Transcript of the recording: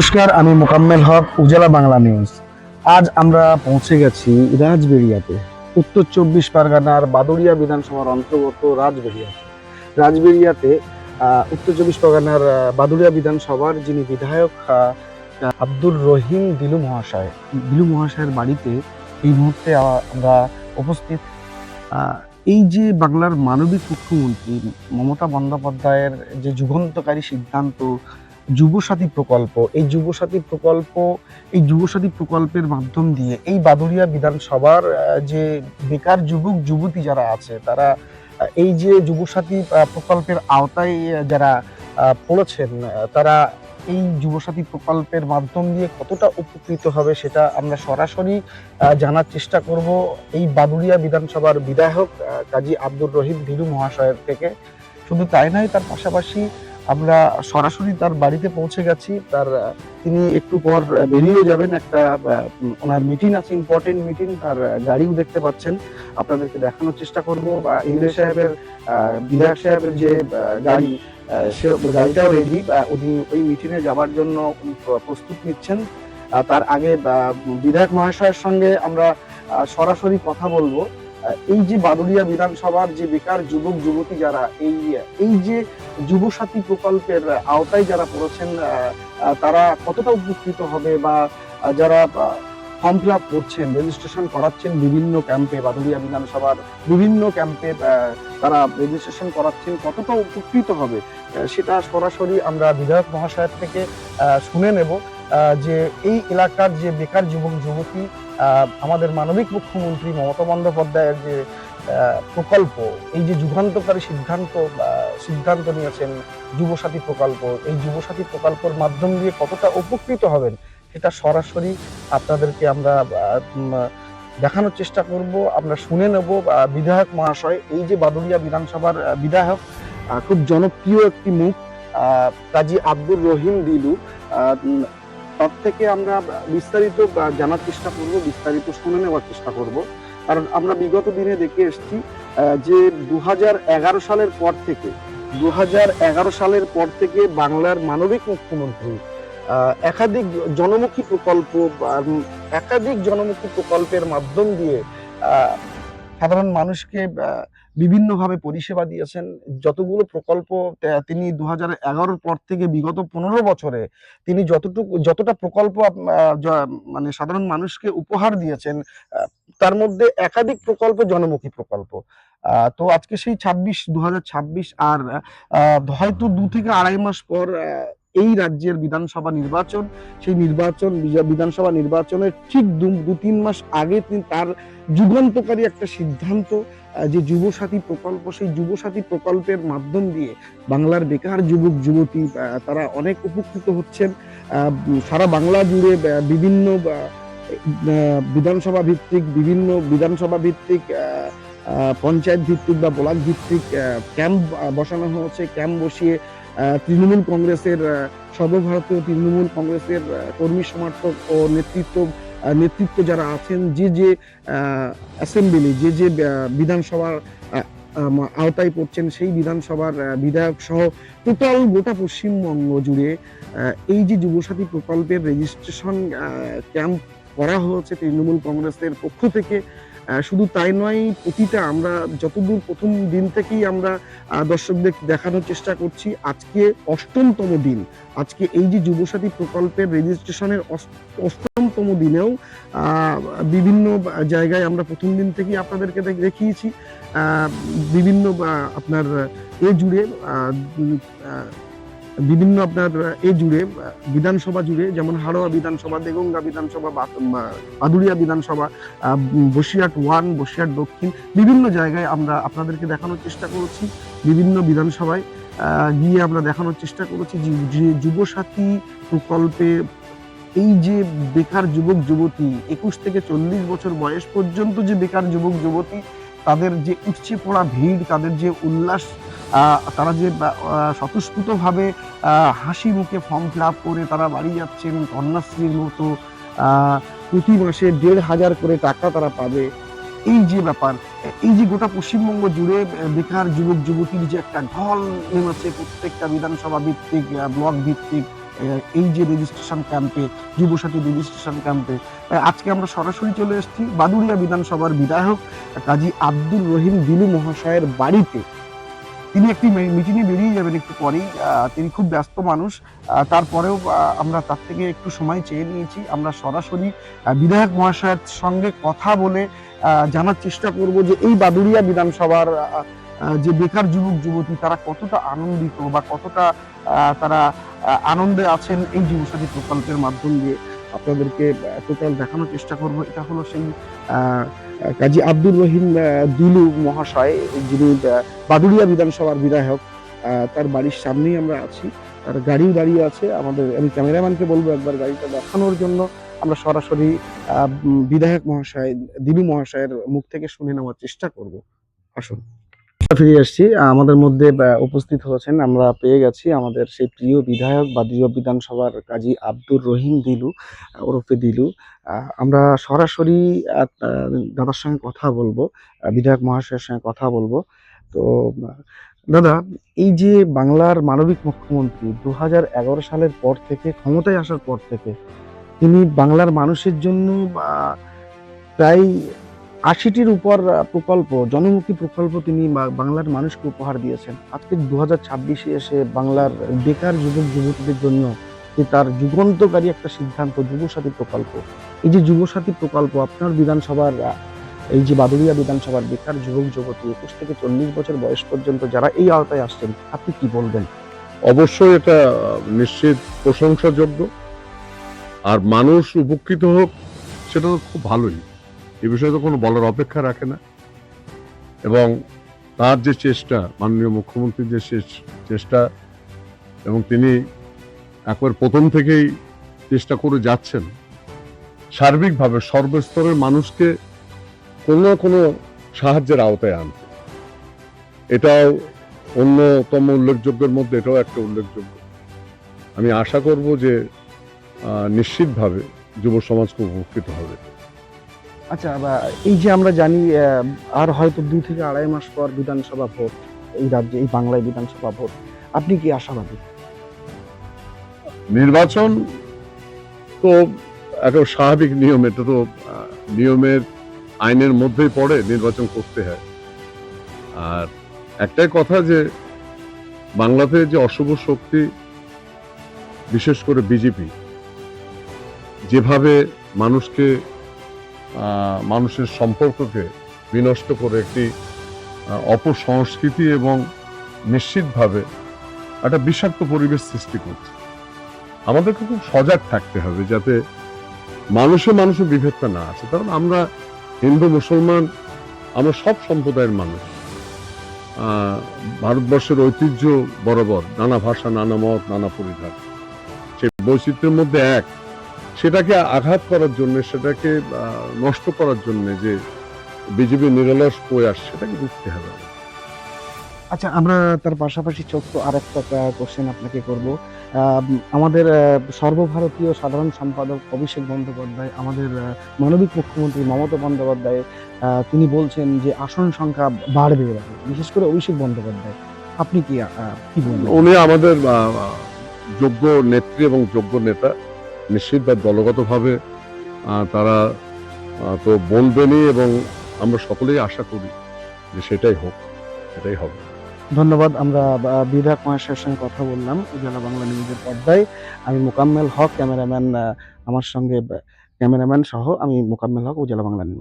নমস্কার, আমি মোকাম্মেল হক, উজালা বাংলা নিউজ। আজ আমরা পৌঁছে গেছি রাজবেড়িয়াতে, উত্তর 24 পরগনার বাদুড়িয়া বিধানসভার অন্তর্গত রাজবেড়িয়াতে উত্তর 24 পরগনার বাদুড়িয়া বিধানসভার যিনি বিধায়ক আব্দুর রহিম দিলু মহাশয়ের বাড়িতে এই মুহূর্তে আমরা উপস্থিত। এই যে বাংলার মানবিক মুখ্যমন্ত্রী মমতা বন্দ্যোপাধ্যায়ের যে যুগান্তকারী সিদ্ধান্ত যুবসাথী প্রকল্প, এই যুবসাথী প্রকল্পের মাধ্যম দিয়ে এই বাদুড়িয়া বিধানসভার যে বেকার যুবক যুবতী যারা আছে তারা এই যে যুবসাথী প্রকল্পের আওতায় যারা পড়েছেন, তারা এই যুবসাথী প্রকল্পের মাধ্যম দিয়ে কতটা উপকৃত হবে সেটা আমরা সরাসরি জানার চেষ্টা করব এই বাদুড়িয়া বিধানসভার বিধায়ক কাজী আব্দুর রহিম দিলু মহাশয়ের থেকে। শুধু তাই নয়, তার পাশাপাশি আমরা সরাসরি তার বাড়িতে পৌঁছে গেছি। তিনি একটু পর বেরিয়ে যাবেন, একটা ওনার মিটিং আছে, ইম্পর্টেন্ট মিটিং। তার গাড়িও দেখতে পাচ্ছেন, আপনাদেরকে দেখানোর চেষ্টা করব। বিধায়ক সাহেবের যে গাড়ি, সে গাড়িটাও রেডি। উনি ওই মিটিংয়ে যাওয়ার জন্য প্রস্তুত নিচ্ছেন। তার আগে বিধায়ক মহাশয়ের সঙ্গে আমরা সরাসরি কথা বলবো। এই যে বাদুড়িয়া বিধানসভার যে বেকার যুবক যুবতী যারা এই যে যুবসাথী প্রকল্পের আওতায় যারা পড়েছেন, তারা কতটা উপকৃত হবে, বা যারা ফর্ম ফিল আপ করছেন, রেজিস্ট্রেশন করাচ্ছেন বিভিন্ন ক্যাম্পে, বাদুড়িয়া বিধানসভার বিভিন্ন ক্যাম্পে তারা রেজিস্ট্রেশন করাচ্ছেন, কতটা উপকৃত হবে সেটা সরাসরি আমরা বিধায়ক মহাশয়ের থেকে শুনে নেব। যে এই এলাকার যে বেকার যুবক যুবতী, আমাদের মানবিক মুখ্যমন্ত্রী মমতা বন্দ্যোপাধ্যায়ের যে প্রকল্প, এই যে যুগান্তকারী সিদ্ধান্ত নিয়েছেন যুবসাথী প্রকল্প, এই যুবসাথী প্রকল্পের মাধ্যম দিয়ে কতটা উপকৃত হবেন সেটা সরাসরি আপনাদেরকে আমরা দেখানোর চেষ্টা করব। আমরা শুনে নেব বিধায়ক মহাশয়, এই যে বাদুড়িয়া বিধানসভার বিধায়ক, খুব জনপ্রিয় একটি মুখ, কাজী আব্দুর রহিম দিলু, তার থেকে আমরা বিস্তারিত জানার চেষ্টা করব, বিস্তারিত শুনে নেওয়ার চেষ্টা করব। কারণ আমরা বিগত দিনে দেখে এসেছি যে 2011 সালের পর থেকে বাংলার মানবিক মুখ্যমন্ত্রী একাধিক জনমুখী প্রকল্পের মাধ্যম দিয়ে সাধারণ মানুষকে বিভিন্নভাবে পরিষেবা দিয়েছেন। যতগুলো প্রকল্প তিনি 2011 পর থেকে বিগত 15 বছরে তিনি যতটা প্রকল্প মানে সাধারণ মানুষকে উপহার দিয়েছেন, তার মধ্যে একাধিক প্রকল্প জনমুখী প্রকল্প। তো আজকে সেই 2026 আর হয়তো 2 থেকে আড়াই মাস পর এই রাজ্যের বিধানসভা নির্বাচন, সেই বিধানসভা নির্বাচনের ঠিক 2-3 মাস আগে তিনি তার যুগান্তকারী একটা সিদ্ধান্ত, যে যুবসাথী প্রকল্প, সেই যুবসাথী প্রকল্পের মাধ্যম দিয়ে বাংলার বেকার যুবক যুবতী তারা অনেক উপকৃত হচ্ছেন। সারা বাংলা জুড়ে বিভিন্ন বিধানসভা ভিত্তিক পঞ্চায়েত ভিত্তিক বা ব্লক ভিত্তিক ক্যাম্প বসানো হয়েছে। ক্যাম্প বসিয়ে তৃণমূল কংগ্রেসের সর্বভারতীয় তৃণমূল কংগ্রেসের কর্মী সমর্থক ও নেতৃত্ব যারা আছেন, যে অ্যাসেম্বলি, যে বিধানসভার আওতায় পড়ছেন, সেই বিধানসভার বিধায়ক সহ টোটাল গোটা পশ্চিমবঙ্গ জুড়ে এই যে যুবসাথী প্রকল্পের রেজিস্ট্রেশন ক্যাম্প করা হয়েছে তৃণমূল কংগ্রেসের পক্ষ থেকে। শুধু তাই নয়, প্রতিটা আমরা যতদূর প্রথম দিন থেকেই আমরা দর্শকদের দেখানোর চেষ্টা করছি, আজকে 8তম দিন। আজকে এই যে যুবসাথী প্রকল্পের রেজিস্ট্রেশনের 8তম দিনেও বিভিন্ন জায়গায় আমরা প্রথম দিন থেকেই আপনাদেরকে দেখিয়েছি। বিভিন্ন আপনার বিধানসভা জুড়ে, যেমন হাড়োয়া বিধানসভা, দেগঙ্গা বিধানসভা, বাদুড়িয়া বিধানসভা, বসিরহাট 1, বসিরহাট দক্ষিণ, বিভিন্ন জায়গায় আমরা আপনাদেরকে দেখানোর চেষ্টা করেছি। বিভিন্ন বিধানসভায় গিয়ে আমরা দেখানোর চেষ্টা করেছি যে যুবসাথী প্রকল্পে এই যে বেকার যুবক যুবতী, 21 থেকে 40 বছর বয়স পর্যন্ত যে বেকার যুবক যুবতী, তাদের যে উপচে পড়া ভিড়, তাদের যে উল্লাস, তারা যে স্বতঃস্ফূর্তভাবে হাসি মুখে ফর্ম ফিল আপ করে তারা বাড়ি যাচ্ছেন, কন্যাশ্রীর মতো প্রতি মাসে 1,500 করে টাকা তারা পাবে। এই যে ব্যাপার, এই যে গোটা পশ্চিমবঙ্গ জুড়ে বেকার যুবক যুবতীর যে একটা ঢল নেমেছে, প্রত্যেকটা বিধানসভা ভিত্তিক, ব্লক ভিত্তিক, এই যে রেজিস্ট্রেশন ক্যাম্পে, যুবসাথী রেজিস্ট্রেশন ক্যাম্পে আজকে আমরা সরাসরি চলে এসেছি বাদুড়িয়া বিধানসভার বিধায়ক কাজী আব্দুর রহিম দিলু মহাশয়ের বাড়িতে। তিনি একটি মিটিংয়ে বেরিয়ে যাবেন একটু পরেই। তিনি খুব ব্যস্ত মানুষ, তারপরেও আমরা তার থেকে একটু সময় চেয়ে নিয়েছি। আমরা সরাসরি বিধায়ক মহাশয়ের সঙ্গে কথা বলে জানার চেষ্টা করব যে এই বাদুড়িয়া বিধানসভার যে বেকার যুবক যুবতী তারা কতটা আনন্দিত বা কতটা তারা আনন্দে আছেন এই যুবসাথী প্রকল্পের মাধ্যম দিয়ে। আপনাদেরকে টোটাল দেখানোর চেষ্টা করব। এটা হলো সেই কাজী আব্দুর রহিম দিলু মহাশয়, যিনি বাদুড়িয়া বিধানসভার বিধায়ক। তার বাড়ির সামনেই আমরা আছি, তার গাড়িও দাঁড়িয়ে আছে। আমি ক্যামেরাম্যানকে বলবো একবার গাড়িটা দেখানোর জন্য। আমরা সরাসরি বিধায়ক মহাশয় দিলু মহাশয়ের মুখ থেকে শুনে নেওয়ার চেষ্টা করব। আসুন, ফিরে আসছি। আমাদের মধ্যে উপস্থিত হয়েছেন, আমরা পেয়ে গেছি আমাদের সেই প্রিয় বিধায়ক বাদুড়িয়া বিধানসভার কাজী আব্দুর রহিম দিলু ওরফে দিলু। আমরা সরাসরি দাদার সঙ্গে কথা বলবো, বিধায়ক মহাশয়ের সঙ্গে কথা বলবো। তো দাদা, এই যে বাংলার মানবিক মুখ্যমন্ত্রী 2011 সালের পর থেকে, ক্ষমতায় আসার পর থেকে তিনি বাংলার মানুষের জন্য প্রায় 80টির উপর প্রকল্প, জনমুখী প্রকল্প তিনি বাংলার মানুষকে উপহার দিয়েছেন। আজকে 2026-এ এসে বাংলার বেকার যুবক যুবতীদের জন্য যে তার যুগান্তকারী একটা সিদ্ধান্ত যুবসাথী প্রকল্প। এই যে যুবসাথী প্রকল্প আপনার বিধানসভার এই যে বাদুড়িয়া বিধানসভার বেকার যুবক যুবতী 21 থেকে 40 বছর বয়স পর্যন্ত যারা এই আওতায় আসছেন, আপনি কি বলবেন? অবশ্যই এটা নিশ্চিত প্রশংসাযোগ্য। আর মানুষ উপকৃত হোক সেটা তো খুব ভালোই, এ বিষয়ে তো কোনো বলার অপেক্ষা রাখে না। এবং তার যে চেষ্টা, মাননীয় মুখ্যমন্ত্রীর যে চেষ্টা, এবং তিনি একবার প্রথম থেকেই চেষ্টা করে যাচ্ছেন সার্বিকভাবে সর্বস্তরের মানুষকে কোনো না কোনো সাহায্যের আওতায় আনতে। এটাও অন্যতম উল্লেখযোগ্যের মধ্যে এটাও একটা উল্লেখযোগ্য। আমি আশা করব যে নিশ্চিতভাবে যুব সমাজ খুব উপকৃত হবে। আচ্ছা, এই যে আমরা জানি আর হয়তো 2 থেকে 2.5 মাস পর বিধানসভা ভোট, এই রাজ্যে, এই বাংলায় বিধানসভা ভোট, আপনি কি আশাবাদী? নির্বাচন তো একটা স্বাভাবিক নিয়ম, এটা তো নিয়মের আইনের মধ্যেই পড়ে, নির্বাচন করতে হয়। আর একটাই কথা যে বাংলাতে যে অশুভ শক্তি, বিশেষ করে বিজেপি, যেভাবে মানুষের সম্পর্ককে বিনষ্ট করে একটি অপসংস্কৃতি এবং নিশ্চিতভাবে একটা বিষাক্ত পরিবেশ সৃষ্টি করছে, আমাদেরকে খুব সজাগ থাকতে হবে যাতে মানুষে বিভেদটা না আসে। কারণ আমরা হিন্দু মুসলমান, আমরা সব সম্প্রদায়ের মানুষ। ভারতবর্ষের ঐতিহ্য বরাবর নানা ভাষা, নানা মত, নানা পরিধান, সেই বৈচিত্র্যের মধ্যে এক, সেটাকে আঘাত করার জন্য, সেটাকে নষ্ট করার জন্য যে বিজেপি নিরলস প্রয়াস, সেটাকে রুখতে হবে। আচ্ছা, আমরা তার পাশাপাশি ছোট্ট আরেকটা কোশ্চেন আপনাকে করব। আমাদের সর্বভারতীয় সাধারণ সম্পাদক অভিষেক বন্দ্যোপাধ্যায়, আমাদের মানবিক মুখ্যমন্ত্রী মমতা বন্দ্যোপাধ্যায়, তিনি বলছেন যে আসন সংখ্যা বাড়বে এবারে, বিশেষ করে অভিষেক বন্দ্যোপাধ্যায়। আপনি কি বলবেন? উনি আমাদের যোগ্য নেত্রী এবং যোগ্য নেতা, নিশ্চিতভাবে দলগতভাবে তারা তো বলবেনই, এবং আমরা সকলেই আশা করি যে সেটাই হোক, সেটাই হবে। ধন্যবাদ। আমরা বিধায়ক মহাশয়ের সঙ্গে কথা বললাম উজালা বাংলা নিউজের পর্দায়। আমি মোকাম্মেল হক, ক্যামেরাম্যান আমার সঙ্গে, ক্যামেরাম্যান সহ আমি মোকাম্মেল হক, উজালা বাংলা নিউজ।